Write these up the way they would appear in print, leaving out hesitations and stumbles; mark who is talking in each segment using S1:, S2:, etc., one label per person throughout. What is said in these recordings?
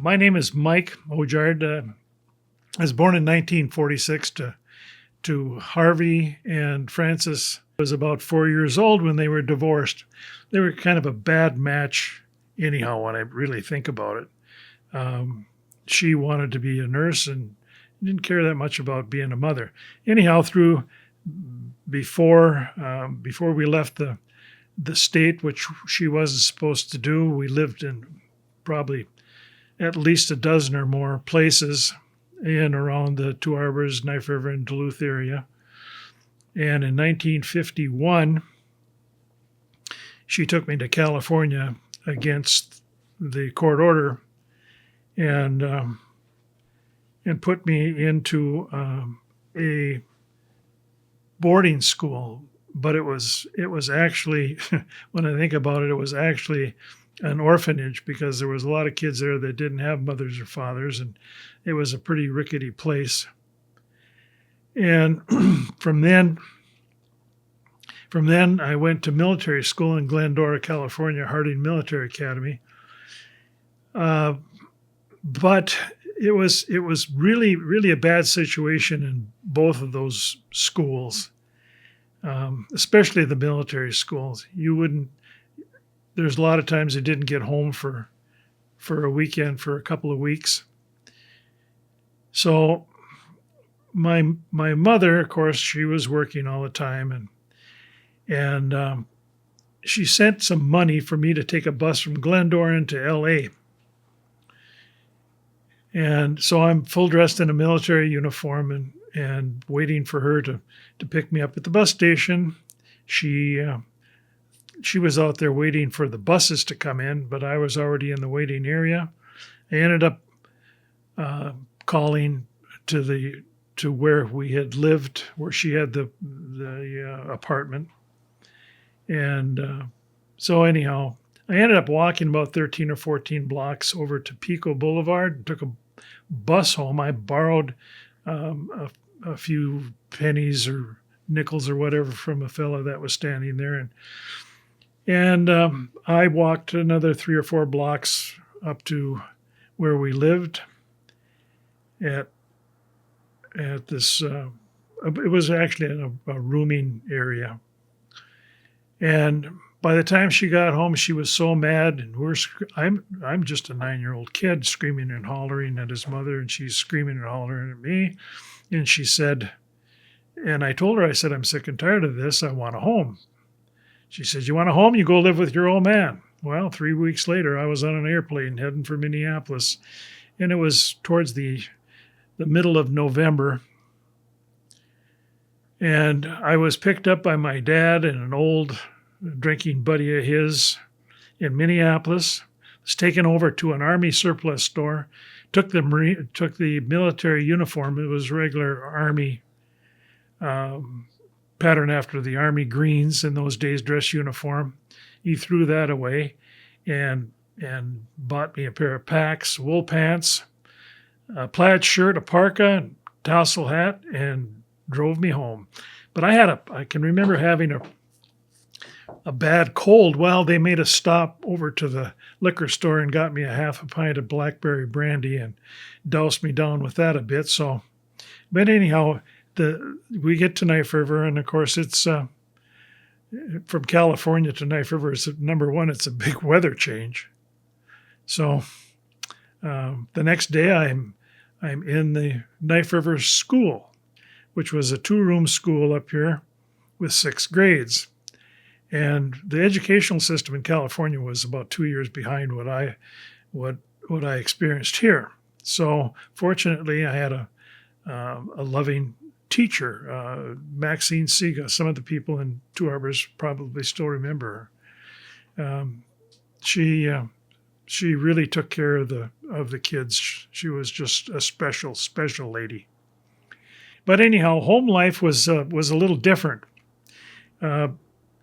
S1: My name is Mike Ojard. I was born in 1946 to Harvey and Frances. I was about 4 years old when they were divorced. They were kind of a bad match anyhow when I really think about it. She wanted to be a nurse and didn't care that much about being a mother. Anyhow, before we left the state, which she wasn't supposed to do, we lived in probably at least a dozen or more places in around the Two Harbors, Knife River, and Duluth area. And in 1951, she took me to California against the court order and put me into a boarding school. But it was actually, when I think about it, it was actually an orphanage because there was a lot of kids there that didn't have mothers or fathers, and it was a pretty rickety place. And from then I went to military school in Glendora, California, Harding Military Academy. But it was really, really a bad situation in both of those schools, especially the military schools. There's a lot of times I didn't get home for a weekend, for a couple of weeks. So my mother, of course, she was working all the time, and she sent some money for me to take a bus from Glendora into L.A. And so I'm full dressed in a military uniform and waiting for her to pick me up at the bus station. She was out there waiting for the buses to come in, but I was already in the waiting area. I ended up calling to where we had lived, where she had the apartment. And so anyhow, I ended up walking about 13 or 14 blocks over to Pico Boulevard and took a bus home. I borrowed a few pennies or nickels or whatever from a fellow that was standing there. And I walked another 3 or 4 blocks up to where we lived at this, it was actually a rooming area. And by the time she got home, she was so mad, and I'm just a 9-year-old kid screaming and hollering at his mother, and she's screaming and hollering at me. And she said, and I told her, I said, I'm sick and tired of this. I want a home. She says, you want a home? You go live with your old man. Well, 3 weeks later, I was on an airplane heading for Minneapolis, and it was towards the middle of November. And I was picked up by my dad and an old drinking buddy of his in Minneapolis. Was taken over to an Army surplus store, took the military uniform. It was regular Army pattern after the Army Greens in those days, dress uniform. He threw that away and bought me a pair of Pacs, wool pants, a plaid shirt, a parka, tassel hat, and drove me home. But I can remember having a bad cold. Well, they made a stop over to the liquor store and got me a half a pint of blackberry brandy and doused me down with that a bit. So, but anyhow, we get to Knife River, and of course it's from California to Knife River. It's number one, it's a big weather change. So the next day I'm in the Knife River School, which was a 2-room school up here with 6 grades. And the educational system in California was about 2 years behind what I experienced here. So fortunately, I had a loving teacher, Maxine Siga. Some of the people in Two Harbors probably still remember her. She really took care of the kids. She was just a special lady. But anyhow, home life was a little different. A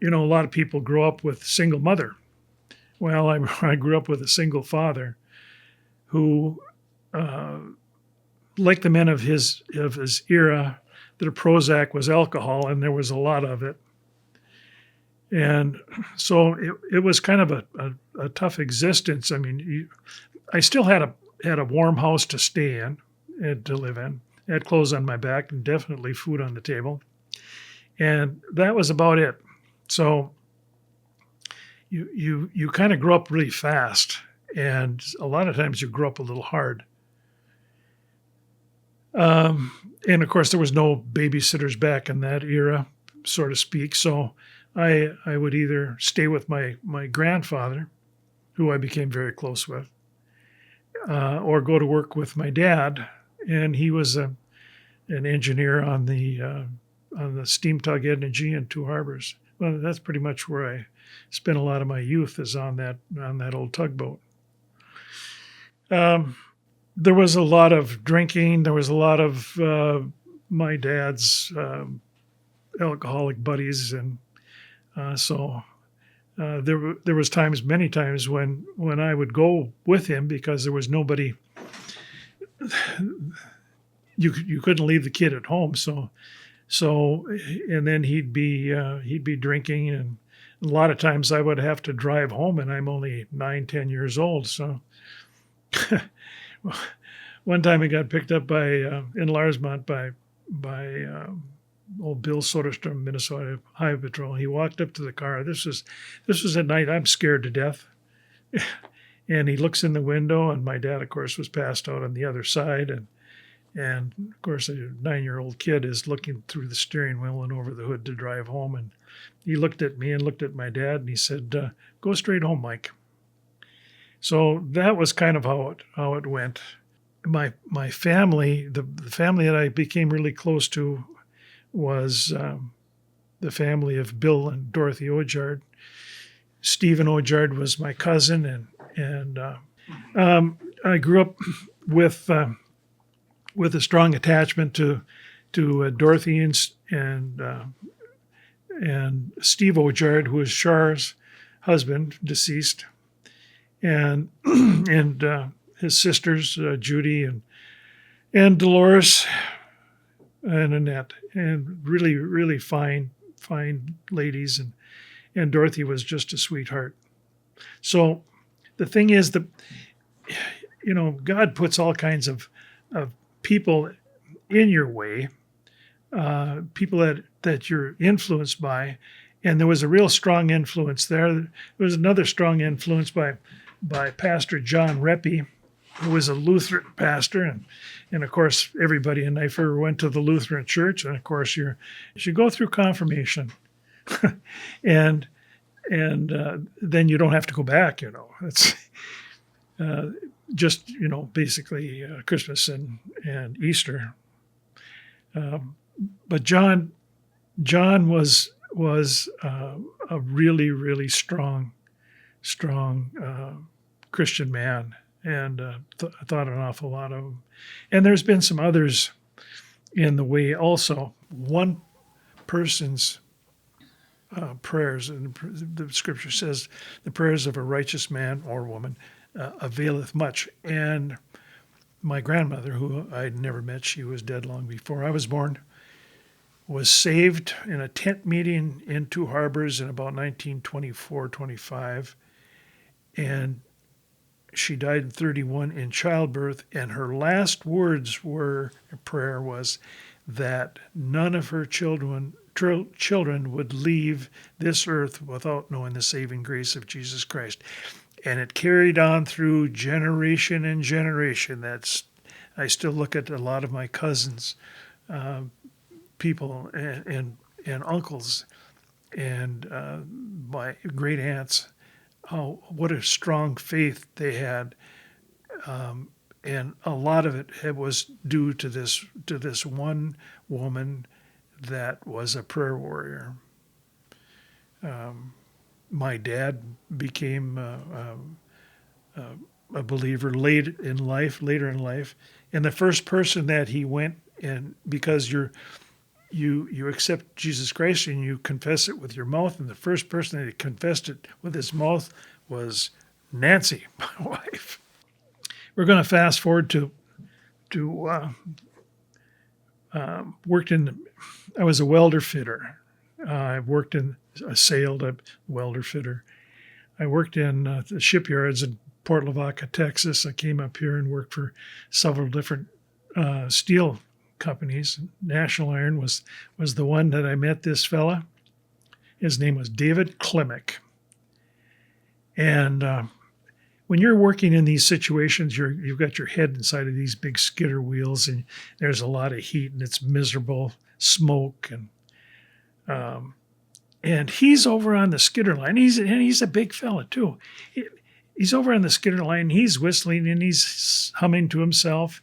S1: lot of people grow up with a single mother. Well, I grew up with a single father who, like the men of his era, that a Prozac was alcohol, and there was a lot of it. And so it was kind of a tough existence. I mean, I still had had a warm house to stay in and to live in. I had clothes on my back and definitely food on the table. And that was about it. So you kind of grow up really fast, and a lot of times you grow up a little hard. And of course, there was no babysitters back in that era, so to speak. So I would either stay with my grandfather, who I became very close with, or go to work with my dad, and he was an engineer on the steam tug Energy in Two Harbors. Well, that's pretty much where I spent a lot of my youth, is on that old tugboat. There was a lot of drinking. There was a lot of my dad's alcoholic buddies, and so there was many times when I would go with him because there was nobody. You couldn't leave the kid at home, so and then he'd be drinking, and a lot of times I would have to drive home, and I'm only 9-10 years old, so. One time I got picked up in Larsmont by old Bill Soderstrom, Minnesota Highway Patrol. He walked up to the car. This was at night. I'm scared to death. And he looks in the window, and my dad, of course, was passed out on the other side. And of course, a 9-year-old kid is looking through the steering wheel and over the hood to drive home. And he looked at me and looked at my dad, and he said, "Go straight home, Mike." So that was kind of how it went. My family, the family that I became really close to, was the family of Bill and Dorothy Ojard. Stephen Ojard was my cousin, and I grew up with a strong attachment to Dorothy and Steve Ojard, who was Char's husband, deceased. And his sisters, Judy and Dolores and Annette, and really, really fine ladies. And Dorothy was just a sweetheart. So the thing is that, God puts all kinds of people in your way, people that you're influenced by. And there was a real strong influence there. There was another strong influence by Pastor John Reppy, who was a Lutheran pastor, and of course everybody in Knife River went to the Lutheran church, and of course you go through confirmation, and then you don't have to go back. It's just basically Christmas and Easter. But John was a really, really strong Christian man, and thought an awful lot of him. And there's been some others in the way also. One person's prayers, and the scripture says, the prayers of a righteous man or woman availeth much. And my grandmother, who I'd never met, she was dead long before I was born, was saved in a tent meeting in Two Harbors in about 1924-25. And she died in 31 in childbirth, and her last words prayer was that none of her children would leave this earth without knowing the saving grace of Jesus Christ. And it carried on through generation and generation. I still look at a lot of my cousins, people and uncles, and my great aunts. What a strong faith they had, and a lot of it was due to this one woman that was a prayer warrior. My dad became a believer later in life, and the first person that he went, and because you accept Jesus Christ and you confess it with your mouth, and the first person that confessed it with his mouth was Nancy, my wife. We're going to fast forward to I was a welder fitter. I sailed a welder fitter. I worked in the shipyards and Port Lavaca, Texas. I came up here and worked for several different steel companies. National Iron was the one that I met this fella. His name was David Klimek. And when you're working in these situations, you've got your head inside of these big skidder wheels, and there's a lot of heat, and it's miserable smoke, and he's over on the skidder line. He's a big fella too. He's over on the skidder line. He's whistling and he's humming to himself,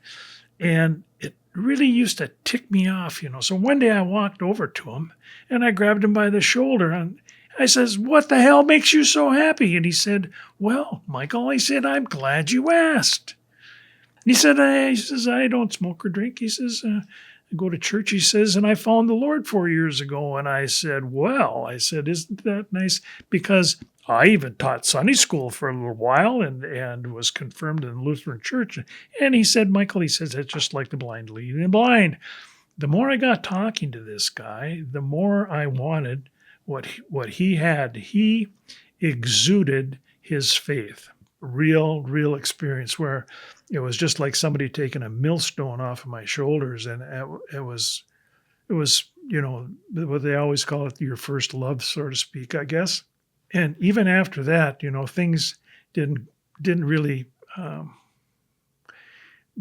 S1: and it really used to tick me off, So one day I walked over to him and I grabbed him by the shoulder and I says, "What the hell makes you so happy?" And he said, "Well, Michael," he said, "I'm glad you asked." And he said, "I don't smoke or drink." He says, "I go to church," he says, "and I found the Lord 4 years ago." And I said, "Well," I said, "isn't that nice?" Because I even taught Sunday school for a little while and was confirmed in the Lutheran church. And he said, "Michael," he says, "it's just like the blind leading the blind." The more I got talking to this guy, the more I wanted what he had. He exuded his faith, real experience, where it was just like somebody taking a millstone off of my shoulders, and it was what they always call it, your first love, so to speak, I guess. And even after that, things didn't really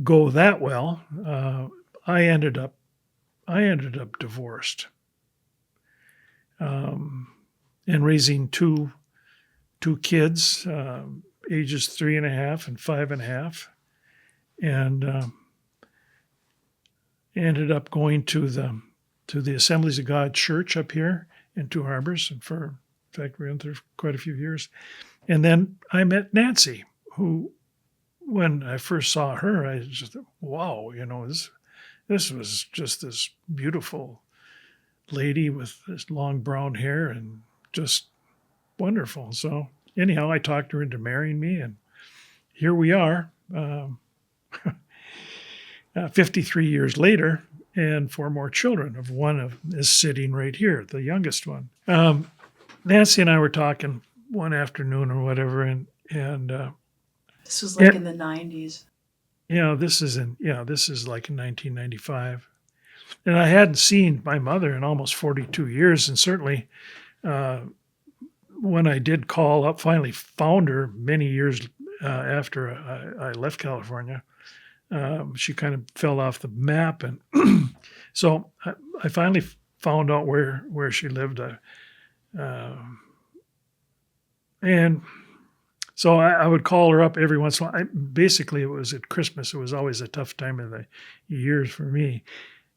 S1: go that well. I ended up divorced. And raising two kids, ages 3.5 and 5.5, and ended up going to the Assemblies of God Church up here in Two Harbors, and in fact, we went there for quite a few years. And then I met Nancy, who, when I first saw her, I just thought, wow, this was just this beautiful lady with this long brown hair and just wonderful. So anyhow, I talked her into marrying me, and here we are, 53 years later, and 4 more children. One is sitting right here, the youngest one. Nancy and I were talking one afternoon or whatever, and
S2: this was like in the 90s.
S1: This is like in 1995. And I hadn't seen my mother in almost 42 years, and certainly when I did call up, finally found her many years after I left California, she kind of fell off the map, and so I finally found out where she lived, and so I would call her up every once in a while. Basically, it was at Christmas. It was always a tough time of the years for me.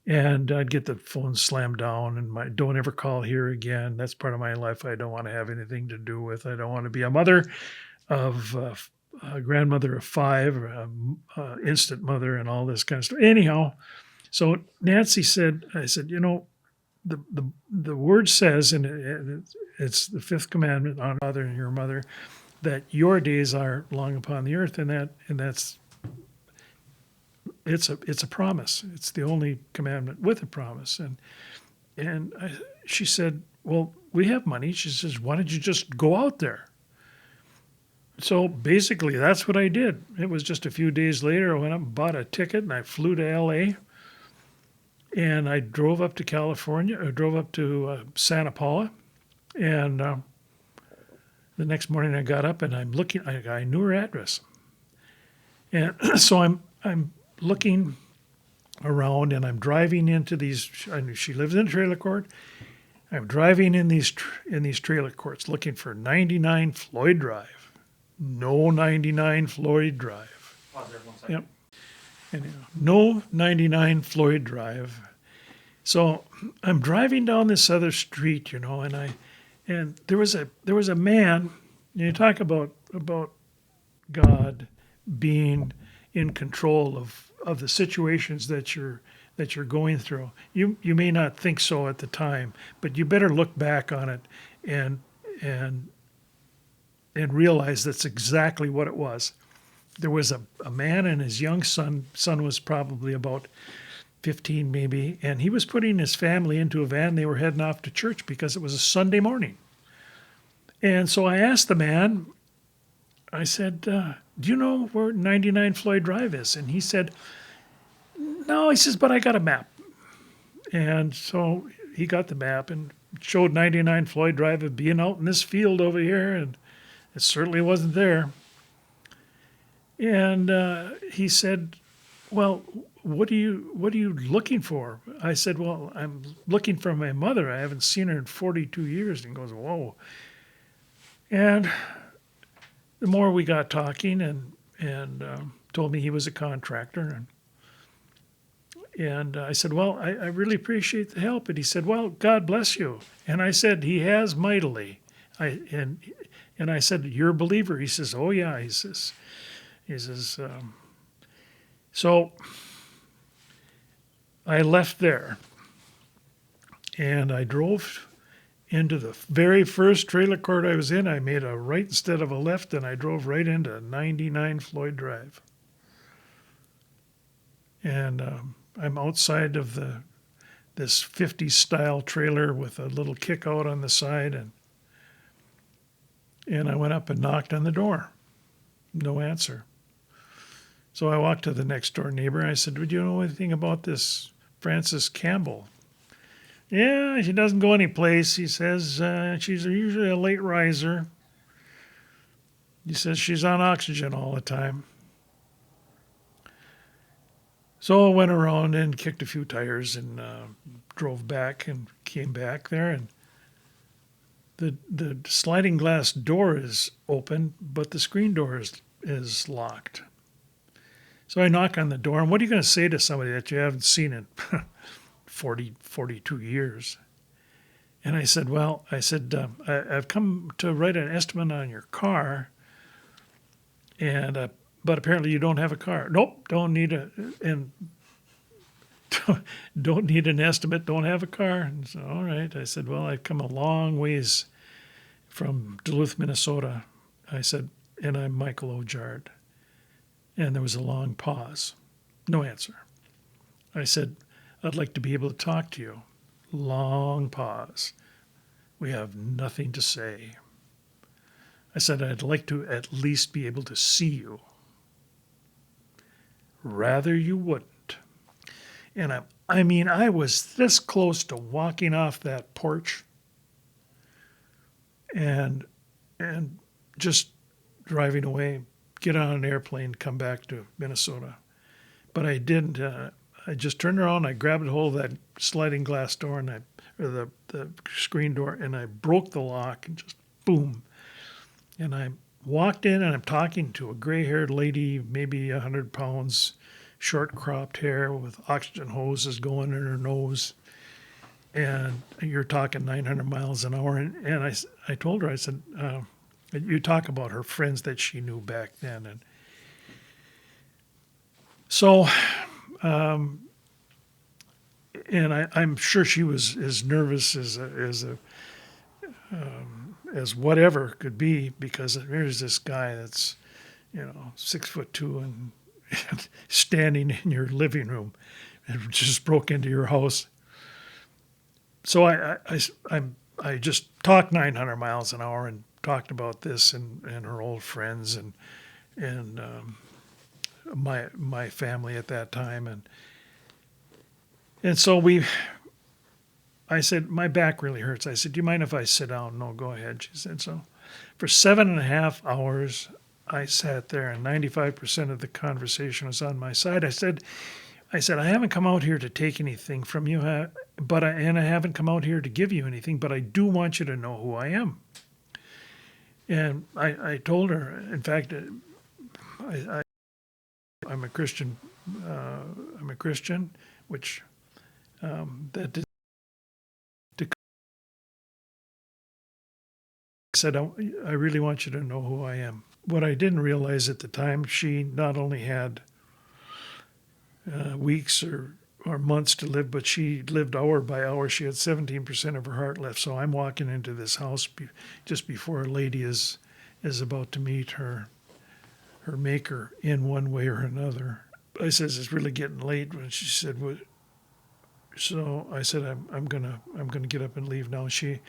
S1: And I'd get the phone slammed down, and don't ever call here again. That's part of my life I don't want to have anything to do with. I don't want to be a mother of a grandmother of 5, instant mother, and all this kind of stuff. Anyhow, so Nancy said, I said, the word says, and it's the 5th commandment, honor your father and your mother, that your days are long upon the earth, and that's it's a promise. It's the only commandment with a promise. And she said, "Well, we have money." She says, "Why don't you just go out there?" So basically, that's what I did. It was just a few days later, I went up and bought a ticket, and I flew to L.A., and I drove up to California, or drove up to Santa Paula, and the next morning I got up and I'm looking. I knew her address, and so I'm looking around, and I'm driving into these. I knew she lives in a trailer court. I'm driving in these trailer courts looking for 99 Floyd Drive. No 99 Floyd Drive.
S3: Pause there 1 second.
S1: Yep. Anyhow, no 99 Floyd Drive. So I'm driving down this other street, and there was a man. You talk about God being in control of the situations that you're going through. You may not think so at the time, but you better look back on it and realize that's exactly what it was. There was a man and his young son. Son was probably about 15 maybe, and he was putting his family into a van. They were heading off to church because it was a Sunday morning. And so I asked the man, I said, do you know where 99 Floyd Drive is? And he said, no, he says, but I got a map. And so he got the map and showed 99 Floyd Drive as being out in this field over here, and it certainly wasn't there. And he said, well, what are you looking for? I said, well, I'm looking for my mother. I haven't seen her in 42 years. And he goes, whoa. And the more we got talking, and told me he was a contractor, and I said, well, I really appreciate the help. And he said, well, God bless you. And I said, he has mightily. And I said, you're a believer? He says, oh yeah. He says, so I left there, and I drove into the very first trailer court I was in. I made a right instead of a left, and I drove right into 99 Floyd Drive. And I'm outside of this 50s style trailer with a little kick out on the side, and I went up and knocked on the door. No answer. So I walked to the next door neighbor, and I said, "Would you know anything about this Frances Campbell?" "Yeah, she doesn't go anyplace." He says, "She's usually a late riser." He says she's on oxygen all the time. So I went around and kicked a few tires and drove back and came back there, and the sliding glass door is open, but the screen door is locked. So I knock on the door, and what are you going to say to somebody that you haven't seen in 42 years? And I said, well, I've come to write an estimate on your car, and but apparently you don't have a car. Nope, don't need don't need an estimate, don't have a car. And so, all right. I said, well, I've come a long ways from Duluth, Minnesota. I said, and I'm Michael Ojard. And there was a long pause. No answer. I said, I'd like to be able to talk to you. Long pause. We have nothing to say. I said, I'd like to at least be able to see you. Rather you wouldn't. And I was this close to walking off that porch and just driving away, get on an airplane, come back to Minnesota. But I didn't. I just turned around, I grabbed a hold of that sliding glass door, or the screen door, and I broke the lock and just boom. And I walked in, and I'm talking to a gray-haired lady, maybe 100 pounds, short-cropped hair with oxygen hoses going in her nose. And you're talking 900 miles an hour. And I told her, I said, you talk about her friends that she knew back then. And so, and I'm sure she was as nervous as whatever could be, because here's this guy that's, 6'2" and standing in your living room and just broke into your house. So I just talked 900 miles an hour and talked about this and her old friends and my family at that time, and so I said, my back really hurts. I said, do you mind if I sit down? No, go ahead. She said. So for 7.5 hours I sat there, and 95% of the conversation was on my side. I said, I haven't come out here to take anything from you, but I haven't come out here to give you anything, but I do want you to know who I am. And I told her, in fact, I'm a Christian. Which that did. Said, I really want you to know who I am. What I didn't realize at the time, she not only had weeks or months to live, but she lived hour by hour. She had 17% of her heart left. So I'm walking into this house just before a lady is about to meet her maker in one way or another. I says, it's really getting late. And she said, what? So I said, I'm gonna get up and leave now. She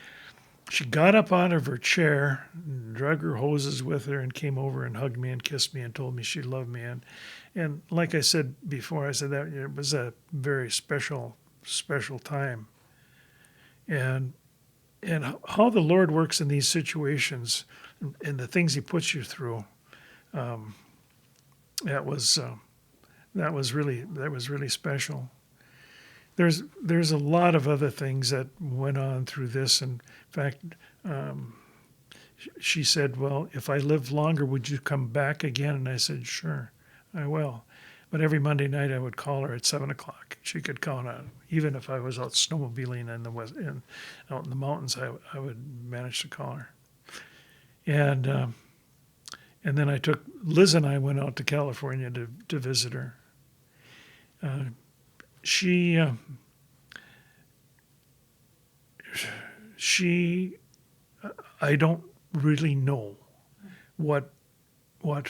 S1: she got up out of her chair, and drug her hoses with her, and came over and hugged me and kissed me and told me she loved me. And like I said before, I said that it was a very special time. And how the Lord works in these situations and the things He puts you through, that was really special. There's a lot of other things that went on through this. In fact, she said, "Well, if I live longer, would you come back again?" And I said, "Sure, I will." But every Monday night I would call her at 7:00. She could count on it. Even if I was out snowmobiling out in the mountains, I would manage to call her. And then Liz and I went out to California to visit her. She I don't really know what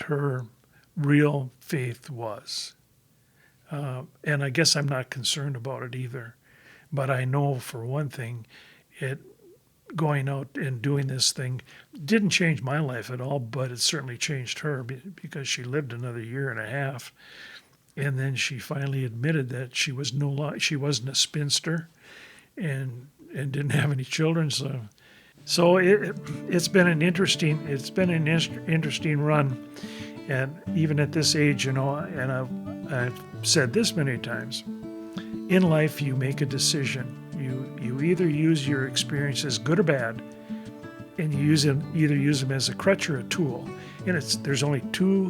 S1: her real faith was. And I guess I'm not concerned about it either. But I know for one thing, going out and doing this thing didn't change my life at all, but it certainly changed her because she lived another year and a half. And then she finally admitted that she wasn't a spinster and didn't have any children. So it's been an interesting run. And even at this age, and I've said this many times, in life you make a decision. You either use your experiences, good or bad, and you either use them as a crutch or a tool. And there's only two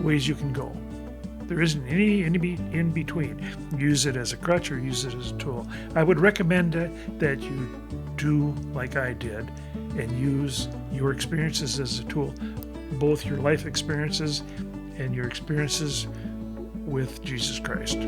S1: ways you can go. There isn't any in between. Use it as a crutch or use it as a tool. I would recommend that you do like I did and use your experiences as a tool, both your life experiences and your experiences with Jesus Christ.